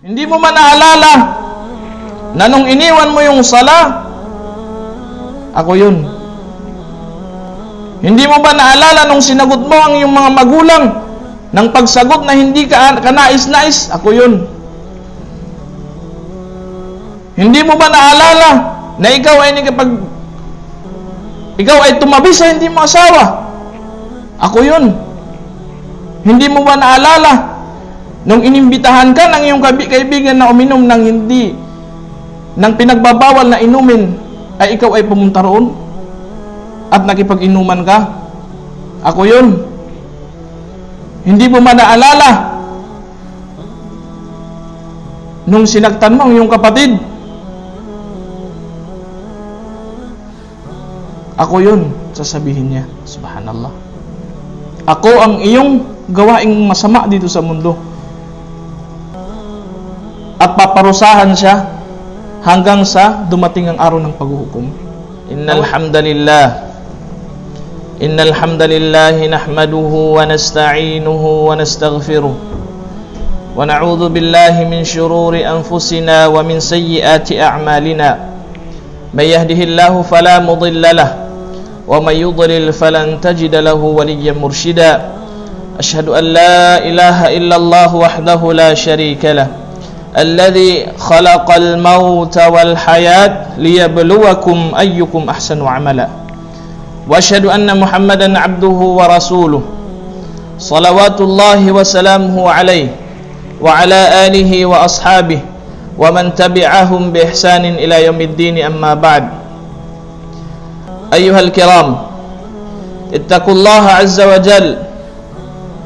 Hindi mo man naalala na nung iniwan mo yung sala, ako yun. Hindi mo ba naalala nung sinagot mo ang iyong mga magulang ng pagsagot na hindi ka kanais-nais, ako yun. Hindi mo ba naalala na ikaw ay tumabi sa hindi mo asawa, ako yun. Hindi mo ba naalala nung inimbitahan ka ng iyong kaibigan na uminom ng pinagbabawal na inumin, ay ikaw ay pumunta roon at nakipag-inuman ka, ako yun. Hindi mo ba naalala nung sinaktan mo ang iyong kapatid, ako yun. Sasabihin niya, subhanallah, ako ang iyong gawaing masama dito sa mundo. At paparusahan siya hanggang sa dumating ang araw ng paghuhukom. Innal hamdalillah nahmaduhu wa nasta'inuhu wa nastaghfiruh wa na'udzu billahi min shururi anfusina wa min sayyiati a'malina. May yahdihillahu fala mudilla lahu wa may yudlil falan tajida lahu waliyyan mursyida. Asyhadu an la ilaha illallah wahdahu la syarika lah, alladzi khalaqal mauta wal hayat liyabluwakum ayyukum ahsanu amala. Wa asyhadu anna Muhammadan abduhu wa rasuluh. Shalawatullahi wa salamuhu alaihi wa ala alihi wa ashabihi wa man tabi'ahum bi ihsanin ila yaumiddin, amma ba'd. Ayyuhal kiram, ittaqullaha azza wa jalla,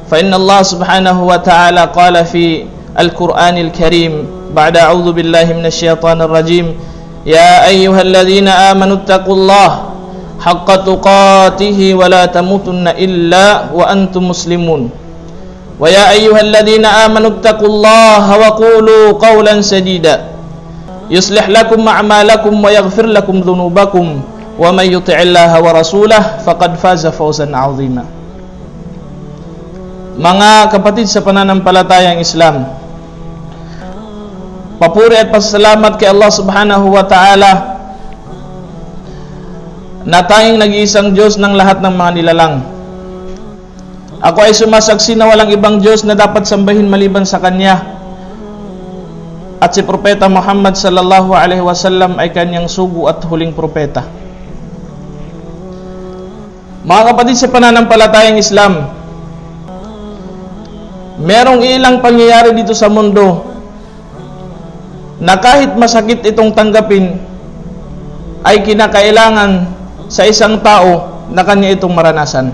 fa inna Allah subhanahu wa ta'ala qala fi القرآن الكريم بعد أعوذ بالله من الشيطان الرجيم يا أيها الذين آمنوا اتقوا الله حق تقاته ولا تموتن إلا وأنتم مسلمون ويا أيها الذين آمنوا اتقوا الله وقولوا قولا سديدا يصلح لكم أعمالكم ويغفر لكم ذنوبكم ومن يطع الله ورسوله فقد فاز فوزا عظيما. Mga kapatid sa pananampalatayang Islam, papuri at pasalamat kay Allah subhanahu wa ta'ala na tanging nag-iisang Diyos ng lahat ng mga nilalang. Ako ay sumasaksi na walang ibang Diyos na dapat sambahin maliban sa Kanya, at si Propeta Muhammad sallallahu alaihi wasallam ay Kanyang sugo at huling propeta. Mga kapatid sa pananampalatayang Islam, merong ilang pangyayari dito sa mundo na kahit masakit itong tanggapin, ay kinakailangan sa isang tao na kanya itong maranasan.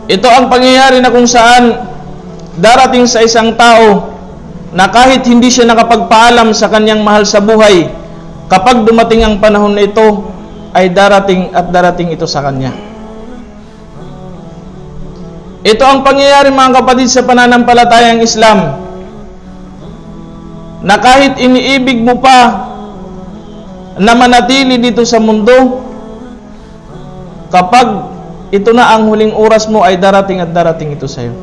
Ito ang pangyayari na kung saan darating sa isang tao na kahit hindi siya nakapagpaalam sa kanyang mahal sa buhay, kapag dumating ang panahon na ito, ay darating at darating ito sa kanya. Ito ang pangyayari, mga kapatid sa pananampalatayang Islam, na kahit iniibig mo pa na manatili dito sa mundo, kapag ito na ang huling oras mo, ay darating at darating ito sa iyo.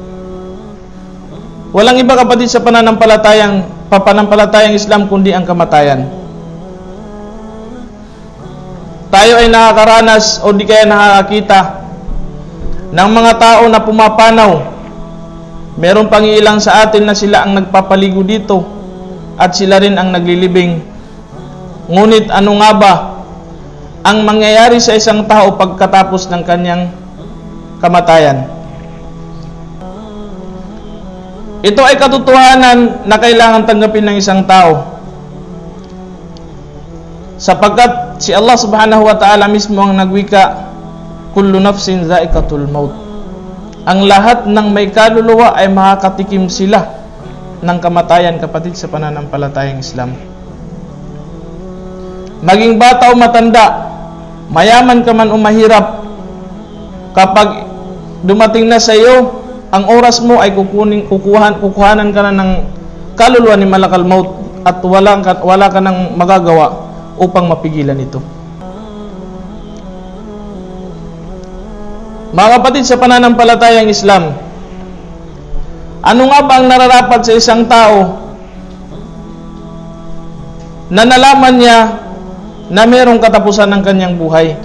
Walang iba, kapatid sa pananampalatayang Islam, kundi ang kamatayan. Tayo ay nakakaranas o di kaya nakakakita ng mga tao na pumapanaw. Meron pang ilang sa atin na sila ang nagpapaligo dito at sila rin ang naglilibing. Ngunit ano nga ba ang mangyayari sa isang tao pagkatapos ng kanyang kamatayan? Ito ay katotohanan na kailangan tanggapin ng isang tao, sapagkat si Allah subhanahu wa ta'ala mismo ang nagwika, kullu nafsin dha'iqatul maut. Ang lahat ng may kaluluwa ay makakatikim sila ng kamatayan, kapatid sa pananampalatayang Islam. Maging bata o matanda, mayaman ka man o mahirap, kapag dumating na sa iyo ang oras mo, ay kukuhanan ka na ng kaluluwa ni malakal maut, at wala ka nang magagawa upang mapigilan ito. Mga kapatid sa pananampalatayang Islam, Ano nga ba ang nararapat sa isang tao na nalaman niya na mayroong katapusan ng kanyang buhay?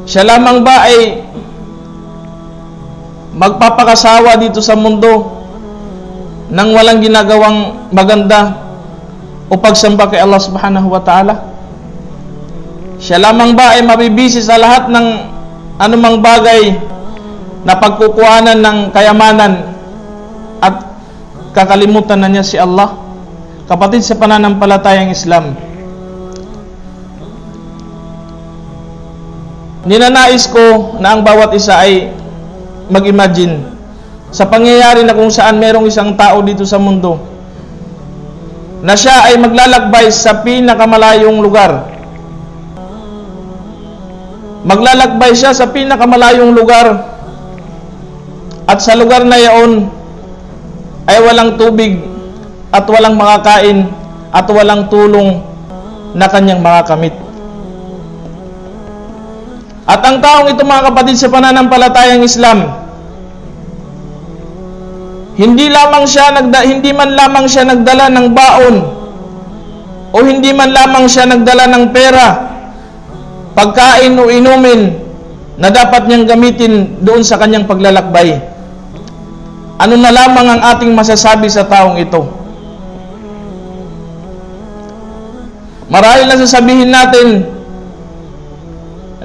Siya lamang ba ay magpapakasawa dito sa mundo nang walang ginagawang maganda o pagsamba kay Allah subhanahu wa ta'ala? Siya lamang ba ay mabibisi sa lahat ng anumang bagay na pagkukuhanan ng kayamanan at kakalimutan na niya si Allah? Kapatid sa pananampalatayang Islam, ninanais ko na ang bawat isa ay mag-imagine sa pangyayari na kung saan merong isang tao dito sa mundo na siya ay maglalakbay sa pinakamalayong lugar. Maglalakbay siya sa pinakamalayong lugar, at sa lugar na iyon ay walang tubig at walang makakain at walang tulong na kanyang makakamit. At ang taong ito, mga kapatid sa pananampalatayang Islam, hindi man lamang siya nagdala ng baon o hindi man lamang siya nagdala ng pera, pagkain o inumin na dapat niyang gamitin doon sa kanyang paglalakbay. Ano na lamang ang ating masasabi sa taong ito? Marahil na sasabihin natin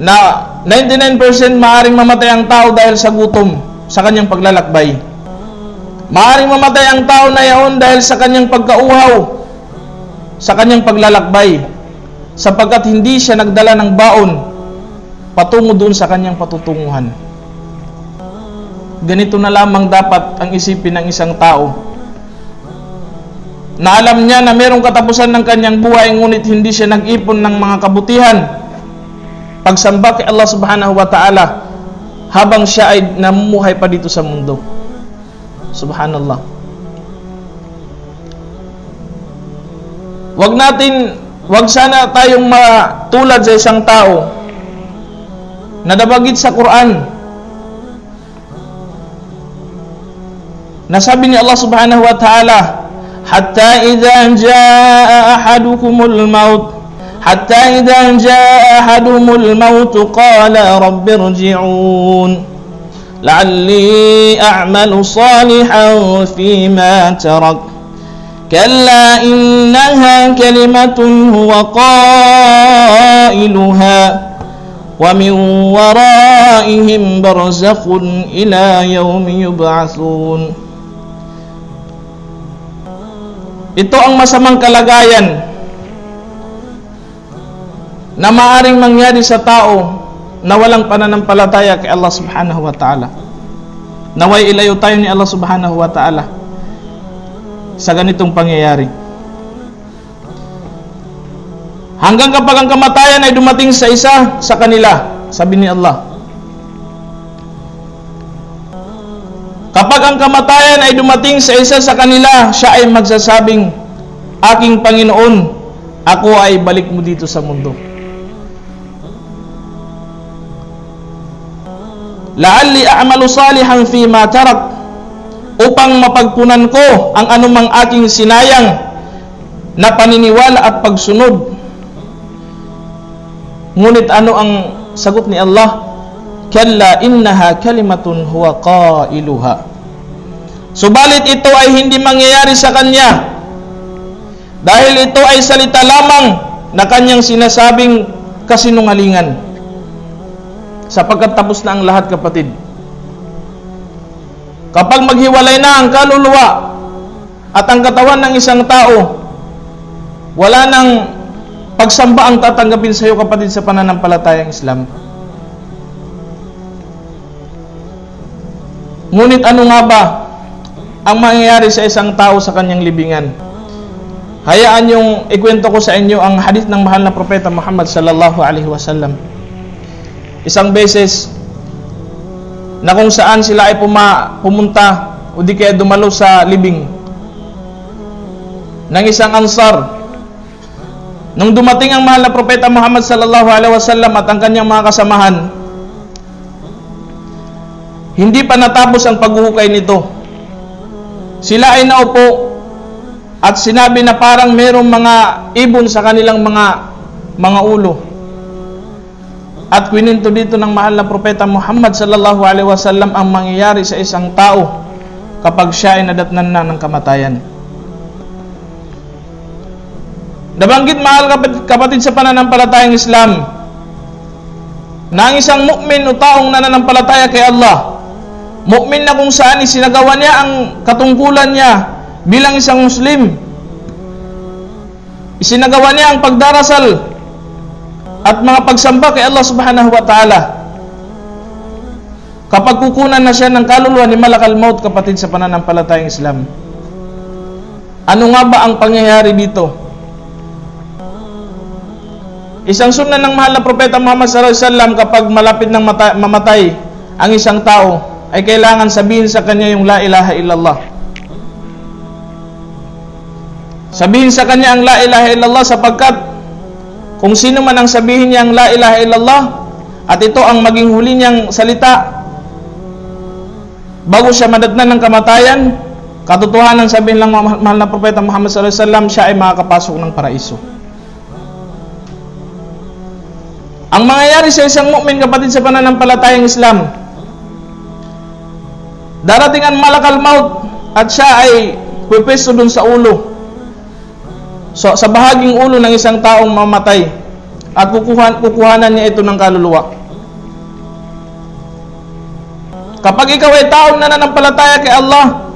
na 99% maaaring mamatay ang tao dahil sa gutom sa kanyang paglalakbay. Maaaring mamatay ang tao na iyon dahil sa kanyang pagkauhaw sa kanyang paglalakbay, sapagkat hindi siya nagdala ng baon patungo doon sa kanyang patutunguhan. Ganito na lamang dapat ang isipin ng isang tao na alam niya na mayroong katapusan ng kanyang buhay, ngunit hindi siya nag-ipon ng mga kabutihan, pagsamba kay Allah subhanahu wa ta'ala habang siya ay namumuhay pa dito sa mundo. Subhanallah. Wag sana tayong matulad sa isang tao na nabagit sa Quran na sabi ni Allah subhanahu wa ta'ala, hatta idza jaa ahadukumul maut qala rabbi irji'un la'alli a'malu salihan fima tarak kalla innaha kalimatun huwa qailuha wa min waraihim barzakhun ila yaumi yub'atsun. Ito ang masamang kalagayan na maaring mangyari sa tao na walang pananampalataya kay Allah subhanahu wa ta'ala. Naway ilayo tayo ni Allah subhanahu wa ta'ala sa ganitong pangyayari. Hanggang kapag ang kamatayan ay dumating sa isa sa kanila, sabi ni Allah, kapag ang kamatayan ay dumating sa isa sa kanila, siya ay magsasabing, aking Panginoon, ako ay balik mo dito sa mundo. La'alli a'malu salihan fi ma tarak, upang mapagpunan ko ang anumang aking sinayang na paniniwala at pagsunod. Ngunit ano ang sagot ni Allah? Kalla innaha kalimatun huwa qailuha. Subalit ito ay hindi mangyayari sa kanya, dahil ito ay salita lamang na kanyang sinasabing kasinungalingan. Sapagkat tapos na ang lahat, kapatid. Kapag maghiwalay na ang kaluluwa at ang katawan ng isang tao, wala nang pagsamba ang tatanggapin sa iyo, kapatid, sa pananampalatayang Islam. Ngunit ano nga ba ang mangyayari sa isang tao sa kanyang libingan? Hayaan yung ikwento ko sa inyo ang hadith ng mahal na propeta Muhammad sallallahu alaihi wasallam. Isang beses na kung saan sila ay pumunta o di kaya dumalo sa libing ng isang Ansar. Nung dumating ang mahal na propeta Muhammad sallallahu alaihi wasallam at ang kanyang mga kasamahan, Hindi pa natapos ang paghuhukay nito. Sila ay naupo at sinabi na parang merong mga ibon sa kanilang mga ulo. At kwininto dito ng mahal na propeta Muhammad sallallahu alaihi wasallam ang mangyayari sa isang tao kapag siya ay nadatnan na ng kamatayan. Nabanggit, mahal kapatid sa pananampalatayang Islam, na ang isang mu'min o taong nananampalataya kay Allah, mu'min na kung saan isinagawa niya ang katungkulan niya bilang isang Muslim, isinagawa niya ang pagdarasal at mga pagsamba kay Allah subhanahu wa ta'ala, kapag kukunan na siya ng kaluluwa ni malakal maut, kapatid sa pananampalatayang Islam, ano nga ba ang pangyayari dito? Isang sunna ng mahal na propeta Muhammad sallallahu alaihi wasallam, kapag malapit ng mamatay ang isang tao, ay kailangan sabihin sa kanya yung la ilaha illallah. Sabihin sa kanya ang la ilaha illallah, sapagkat kung sino man ang sabihin niya ang la ilaha illallah at ito ang maging huli niyang salita bago siya madatnan ng kamatayan, katotohanan sabihin lang mahal na propeta Muhammad sallallahu alaihi wasallam, siya ay makakapasok ng paraiso. Ang mangyayari sa isang mu'min, kapatid sa pananampalatayang Islam, darating ang malakal maut at siya ay pwesto dun sa ulo, so, sa bahaging ulo ng isang taong mamatay, at kukuhanan niya ito ng kaluluwa. Kapag ikaw ay taong nananampalataya kay Allah,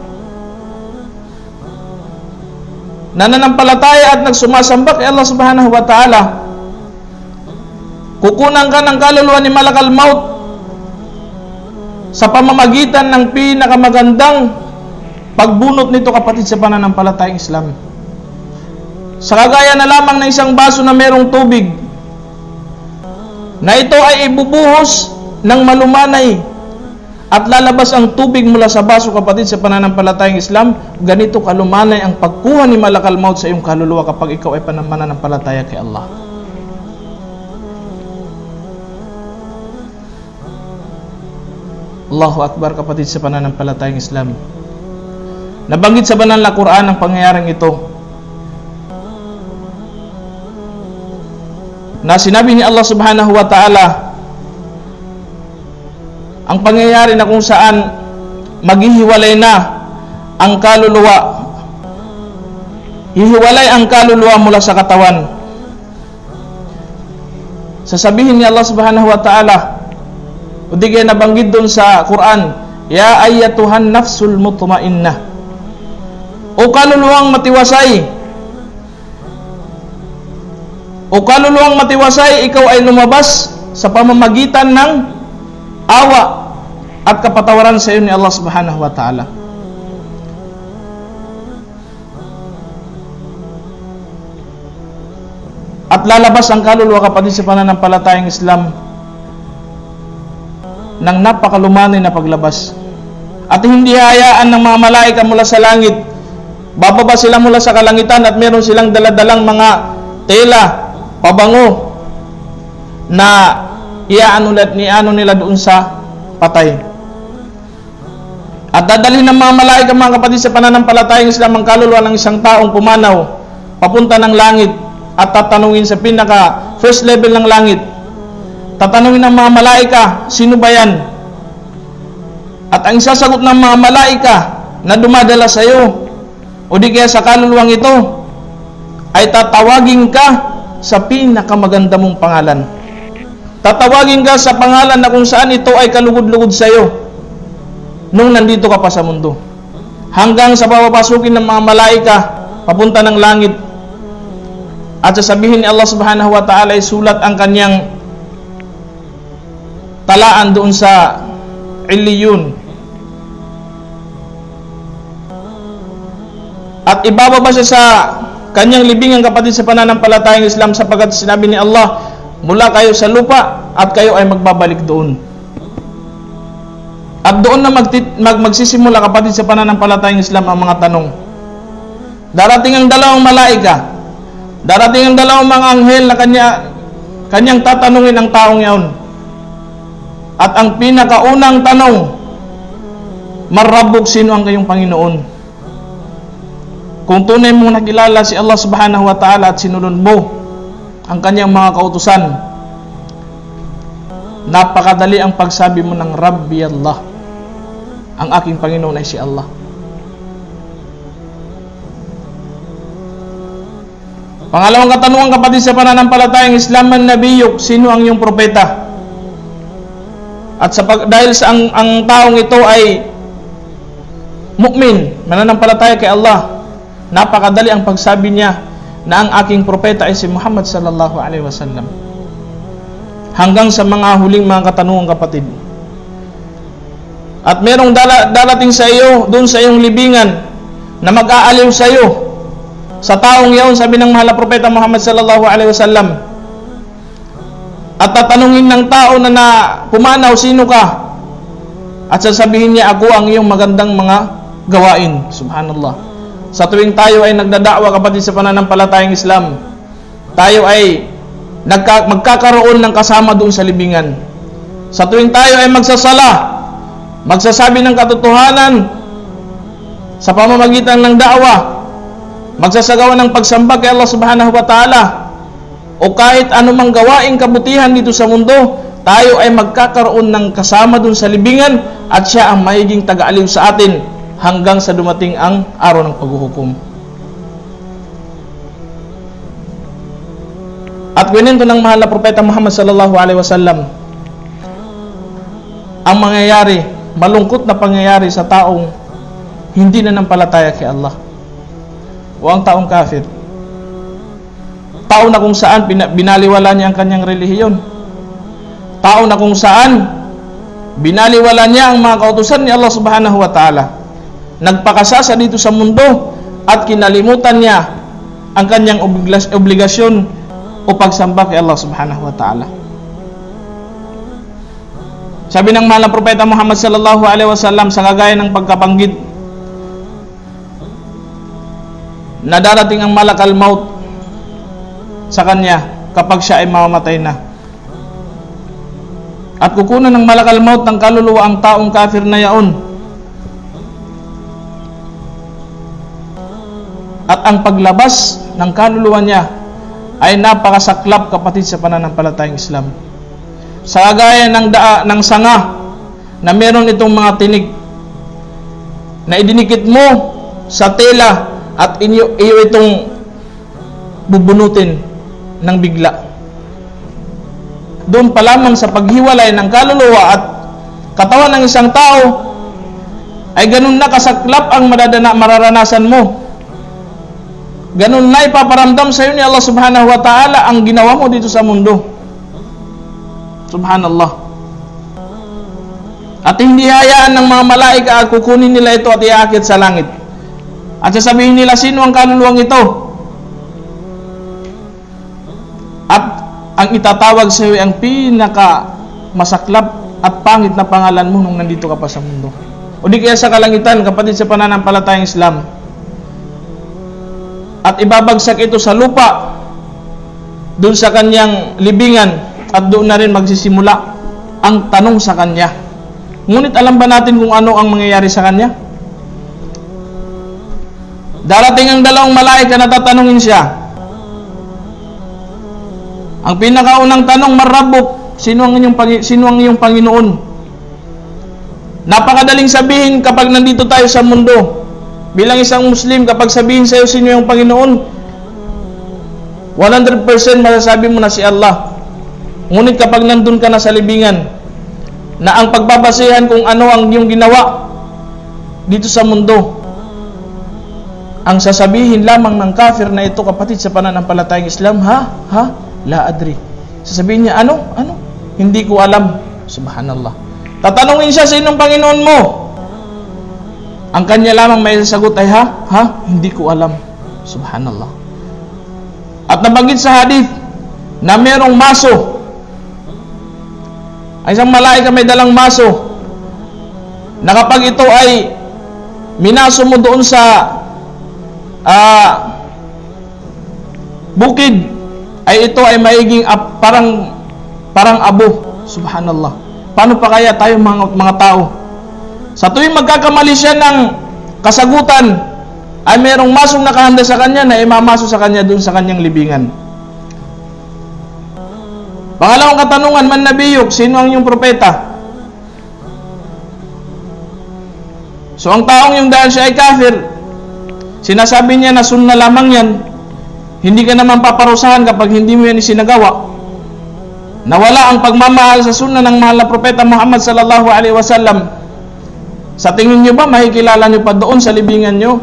nananampalataya at nagsumasamba kay Allah subhanahu wa ta'ala, kukunan ka ng kaluluwa ni malakal maut sa pamamagitan ng pinakamagandang pagbunot nito, kapatid sa pananampalatayang Islam. Sa kagaya na lamang ng isang baso na merong tubig, na ito ay ibubuhos ng malumanay at lalabas ang tubig mula sa baso, kapatid sa pananampalatayang Islam, ganito kalumanay ang pagkuha ni malakal maut sa iyong kaluluwa kapag ikaw ay pananampalataya kay Allah. Allahu Akbar, kapatid sa pananampalatayang Islam. Nabanggit sa banal na Quran ang pangyayaring ito, na sinabi ni Allah subhanahu wa ta'ala ang pangyayari na kung saan maghihiwalay na ang kaluluwa, hihiwalay ang kaluluwa mula sa katawan. Sasabihin ni Allah subhanahu wa ta'ala, o di kaya nabanggit doon sa Quran, ya ayyatuhan nafsul mutmainnah, o kaluluwang matiwasay, o kaluluwang matiwasay, ikaw ay lumabas sa pamamagitan ng awa at kapatawaran sa iyo ni Allah subhanahu wa ta'ala. At lalabas ang kaluluwa, kapatid sa pananampalatayang Islam, ng napakalumanay na paglabas. At hindi hayaan ng mga malaika mula sa langit. Bababa sila mula sa kalangitan at meron silang daladalang mga tela, pabango, na iano nila doon sa patay. At dadalhin ng mga malaika, mga kapatid sa pananampalatayang Islam, ang kaluluwa ng isang taong pumanaw papunta ng langit at tatanungin sa pinaka first level ng langit. Tatanungin ng mga malaika, sino ba yan? At ang isasagot ng mga malaika na dumadala sa iyo o di kaya sa kaluluwang ito ay tatawagin ka sa pinakamaganda mong pangalan. Tatawagin ka sa pangalan na kung saan ito ay kalugod-lugod sa iyo nung nandito ka pa sa mundo, hanggang sa papapasukin ng mga malaika papunta ng langit. At sasabihin ni Allah subhanahu wa ta'ala, isulat ang kanyang talaan doon sa Illiyun, at ibababa siya sa kanyang libingan, kapatid sa pananampalatayang Islam, sapagkat sinabi ni Allah, mula kayo sa lupa at kayo ay magbabalik doon. At doon na magsisimula, kapatid sa pananampalatayang Islam, ang mga tanong. Darating ang dalawang malaika, darating ang dalawang mga anghel na kanyang tatanungin ang taong yaon. At ang pinakaunang tanong Man Rabbuk, sino ang iyong Panginoon? Kung tunay mong nakilala si Allah subhanahu wa ta'ala at sinunod mo ang kanyang mga kautusan, napakadali ang pagsabi mo ng Rabbi Allah. Ang aking Panginoon ay si Allah. Pangalawang katanungan, kapatid sa pananampalatayang Islam, man nabiyuk, sino ang iyong propeta? At dahil sa ang taong ito ay mu'min, mananampalataya kay Allah, napakadali ang pagsabi niya na ang aking propeta ay si Muhammad sallallahu alaihi wasallam. Hanggang sa mga huling mga katanungan, kapatid. At merong darating sa iyo, doon sa iyong libingan, na mag-aaliw sa iyo. Sa taong yaon, sabi ng mahal na propeta Muhammad sallallahu alaihi wasallam, at tatanungin ng tao na pumanaw, sino ka? At sasabihin niya, ako ang iyong magandang mga gawain. Subhanallah. Sa tuwing tayo ay nagdadakwa, kapatid sa pananampalatayang Islam, tayo ay magkakaroon ng kasama doon sa libingan. Sa tuwing tayo ay magsasala, magsasabi ng katotohanan sa pamamagitan ng da'wa, magsasagawa ng pagsamba kay Allah subhanahu wa ta'ala, o kahit anumang gawaing kabutihan dito sa mundo, tayo ay magkakaroon ng kasama dun sa libingan, at siya ang magiging taga-aliw sa atin hanggang sa dumating ang araw ng paghuhukom. At kwento ng mahal na propeta Muhammad sallallahu alaihi wasallam ang mangyayari, malungkot na pangyayari sa taong hindi nanampalataya kay Allah o ang taong kafir. Tao na kung saan binaliwala niya ang kanyang relihiyon. Tao na kung saan binaliwala niya ang mga kautusan ni Allah subhanahu wa ta'ala. Nagpakasasa dito sa mundo at kinalimutan niya ang kanyang obligasyon o pagsamba kay Allah subhanahu wa ta'ala. Sabi ng mahal na propeta Muhammad sallallahu alaihi wasallam, sa kagaya ng pagkabanggit na darating ang malakal maut sa kanya kapag siya ay mamamatay na, at kukunan ng malakal maut ng kaluluwa ang taong kafir na yaon, at ang paglabas ng kaluluwa niya ay napakasaklap, kapatid sa pananampalatayang Islam. Sa kagaya ng sanga na meron itong mga tinik na idinikit mo sa tela at iyo itong bubunutin ng bigla. Doon pa lamang sa paghiwalay ng kaluluwa at katawan ng isang tao ay ganun na kasaklap ang mararanasan mo. Ganun na ipaparamdam sa iyo ni Allah subhanahu wa ta'ala ang ginawa mo dito sa mundo. Subhanallah. At hindi hayaan ng mga malaika at kukunin nila ito at iaakit sa langit. At sasabihin nila, sino ang kaluluwang ito? At ang itatawag sa iyo ay ang pinaka masaklap at pangit na pangalan mo nung nandito ka pa sa mundo. O di kaya sa kalangitan, kapatid sa pananampalatayang Islam. At ibabagsak ito sa lupa, doon sa kanyang libingan, at doon na rin magsisimula ang tanong sa kanya. Ngunit alam ba natin kung ano ang mangyayari sa kanya? Darating ang dalawang malaika na tatanungin siya. Ang pinakaunang tanong, Man Rabbuk, sino ang iyong Panginoon? Napakadaling sabihin kapag nandito tayo sa mundo. Bilang isang Muslim, kapag sabihin sa iyo sino yung Panginoon, 100% masasabi mo na si Allah. Ngunit kapag nandun ka na sa libingan, na ang pagbabasehan kung ano ang iyong ginawa dito sa mundo, ang sasabihin lamang ng kafir na ito, kapatid sa pananampalatayang Islam, la adri. Sasabihin niya, ano? Hindi ko alam. Subhanallah. Tatanungin siya, sinong Panginoon mo? Ang kanya lamang may sagot ay, hindi ko alam. Subhanallah. At nabanggit sa hadith na merong maso. Ay isang malaika may dalang maso, na kapag ito ay minaso mo doon sa bukid, ay ito ay maiging parang abo. Subhanallah. Paano pa kaya tayo mga tao? Sa tuwing magkakamali siya ng kasagutan, ay mayroong masong nakahanda sa kanya na imamaso sa kanya doon sa kanyang libingan. Pangalawang katanungan, man nabiyuk, sino ang iyong propeta? So ang taong yung dahil siya ay kafir, sinasabi niya na sunna lamang yan, hindi ka naman paparusahan kapag hindi mo yan isinagawa. Nawala ang pagmamahal sa sunna ng mahal na propeta Muhammad sallallahu alaihi wasallam. Sa tingin nyo ba makikilala nyo pa doon sa libingan nyo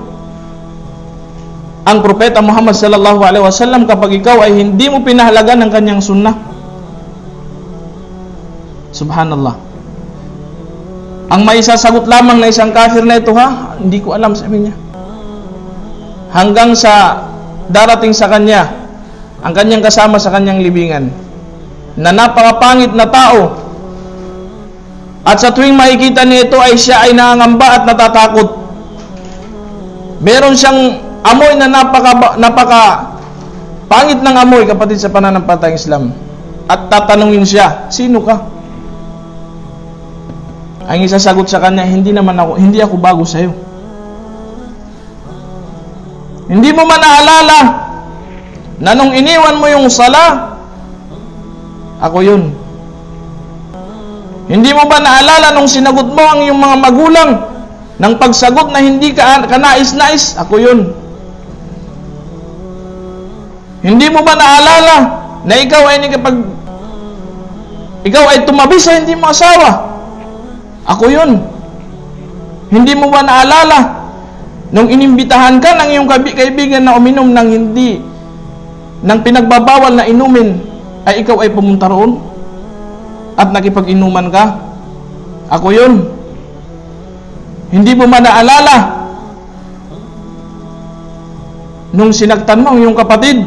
ang propeta Muhammad sallallahu alaihi wasallam kapag ikaw ay hindi mo pinahalagan ng kanyang sunnah? Subhanallah. Ang maisasagot lamang na isang kafir na ito, hindi ko alam, sabi niya. Hanggang sa darating sa kanya ang kanyang kasama sa kanyang libingan na napakapangit na tao, at sa tuwing makikita niya ito ay siya ay nangangamba at natatakot. Meron siyang amoy na napaka pangit ng amoy, kapatid, sa pananampalatayang Islam. At tatanungin siya, sino ka? Ang isasagot sa kanya, hindi ako bago sa iyo. Hindi mo man naalala na nung iniwan mo yung sala, ako yun. Hindi mo ba naalala nung sinagot mo ang iyong mga magulang ng pagsagot na hindi ka nais-nais? Ako yun. Hindi mo ba naalala na ikaw ay tumabi sa hindi mo asawa? Ako yun. Hindi mo ba naalala nung inimbitahan ka ng iyong kaibigan na uminom ng pinagbabawal na inumin, ay ikaw ay pumunta roon at nakipag-inuman ka? Ako yun. Hindi mo man naalala nung sinaktan mo ang iyong kapatid?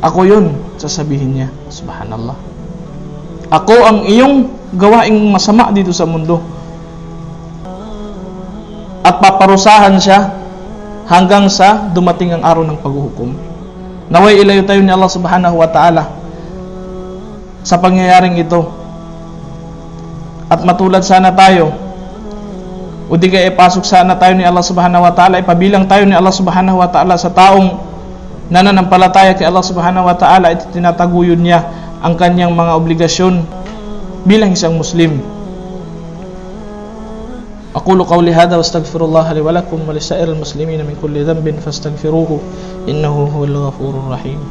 Ako yun, sasabihin niya. Subhanallah. Ako ang iyong gawaing masama dito sa mundo. At paparusahan siya hanggang sa dumating ang araw ng paghuhukom. Naway ilayo tayo ni Allah subhanahu wa ta'ala sa pangyayaring ito. At matulad sana tayo, o di kaya ipasok sana tayo ni Allah subhanahu wa ta'ala, ipabilang tayo ni Allah subhanahu wa ta'ala sa taong nananampalataya kay Allah subhanahu wa ta'ala at tinataguyod niya ang kanyang mga obligasyon bilang isang Muslim. Aqulu qawli hadha wa astaghfirullah li wa lakum wa lisa'iril muslimina min kulli dhanbin fastaghfiruhu innahu huwal ghafurur rahim.